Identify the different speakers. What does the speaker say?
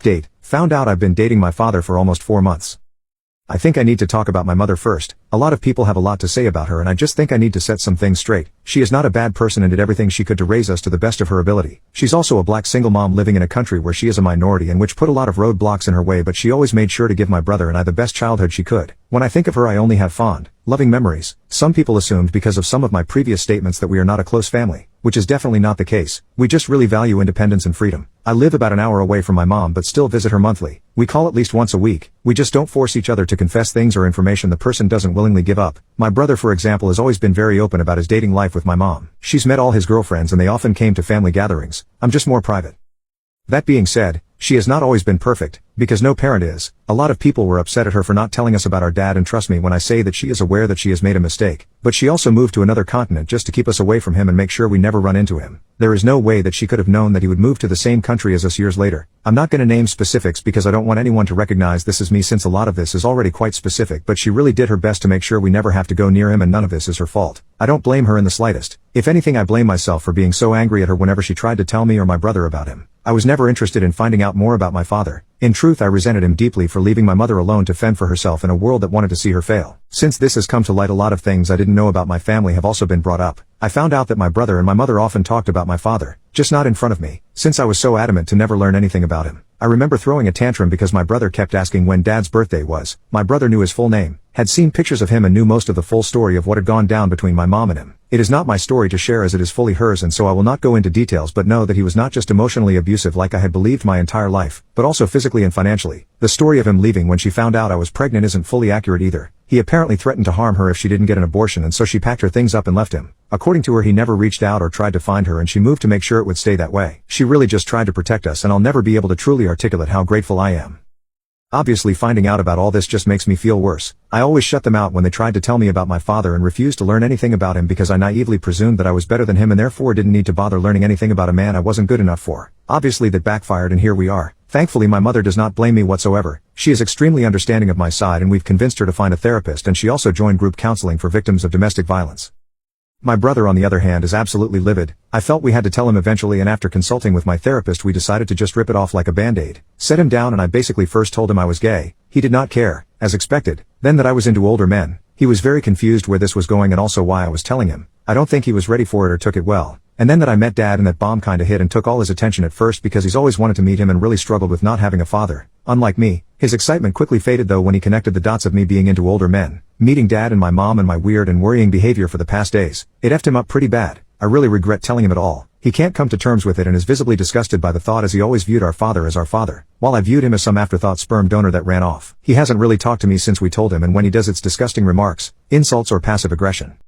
Speaker 1: Date. Found out I've been dating my father for almost 4 months. I think I need to talk about my mother first. A lot of people have a lot to say about her and I just think I need to set some things straight. She is not a bad person and did everything she could to raise us to the best of her ability. She's also a black single mom living in a country where she is a minority and which put a lot of roadblocks in her way, but she always made sure to give my brother and I the best childhood she could. When I think of her I only have fond, loving memories. Some people assumed because of some of my previous statements that we are not a close family, which is definitely not the case. We just really value independence and freedom. I live about an hour away from my mom but still visit her monthly. We call at least once a week. We just don't force each other to confess things or information the person doesn't willingly give up. My brother, for example, has always been very open about his dating life with my mom. She's met all his girlfriends and they often came to family gatherings. I'm just more private. That being said, she has not always been perfect, because no parent is. A lot of people were upset at her for not telling us about our dad, and trust me when I say that she is aware that she has made a mistake. But she also moved to another continent just to keep us away from him and make sure we never run into him. There is no way that she could have known that he would move to the same country as us years later. I'm not gonna name specifics because I don't want anyone to recognize this as me, since a lot of this is already quite specific, but she really did her best to make sure we never have to go near him, and none of this is her fault. I don't blame her in the slightest. If anything, I blame myself for being so angry at her whenever she tried to tell me or my brother about him. I was never interested in finding out more about my father. In truth, I resented him deeply for leaving my mother alone to fend for herself in a world that wanted to see her fail. Since this has come to light, a lot of things I didn't know about my family have also been brought up. I found out that my brother and my mother often talked about my father, just not in front of me, since I was so adamant to never learn anything about him. I remember throwing a tantrum because my brother kept asking when Dad's birthday was. My brother knew his full name, had seen pictures of him, and knew most of the full story of what had gone down between my mom and him. It is not my story to share as it is fully hers, and so I will not go into details, but know that he was not just emotionally abusive like I had believed my entire life, but also physically and financially. The story of him leaving when she found out I was pregnant isn't fully accurate either. He apparently threatened to harm her if she didn't get an abortion, and so she packed her things up and left him. According to her, he never reached out or tried to find her, and she moved to make sure it would stay that way. She really just tried to protect us, and I'll never be able to truly articulate how grateful I am. Obviously, finding out about all this just makes me feel worse. I always shut them out when they tried to tell me about my father and refused to learn anything about him because I naively presumed that I was better than him and therefore didn't need to bother learning anything about a man I wasn't good enough for. Obviously that backfired, and here we are. Thankfully, my mother does not blame me whatsoever. She is extremely understanding of my side, and we've convinced her to find a therapist, and she also joined group counseling for victims of domestic violence. My brother, on the other hand, is absolutely livid. I felt we had to tell him eventually, and after consulting with my therapist we decided to just rip it off like a band-aid. Set him down, and I basically first told him I was gay. He did not care, as expected. Then that I was into older men. He was very confused where this was going and also why I was telling him. I don't think he was ready for it or took it well. And then that I met Dad, and that bomb kinda hit and took all his attention at first because he's always wanted to meet him and really struggled with not having a father. Unlike me, his excitement quickly faded though when he connected the dots of me being into older men, meeting Dad and my mom, and my weird and worrying behavior for the past days. It effed him up pretty bad. I really regret telling him it all. He can't come to terms with it and is visibly disgusted by the thought, as he always viewed our father as our father, while I viewed him as some afterthought sperm donor that ran off. He hasn't really talked to me since we told him, and when he does it's disgusting remarks, insults or passive aggression.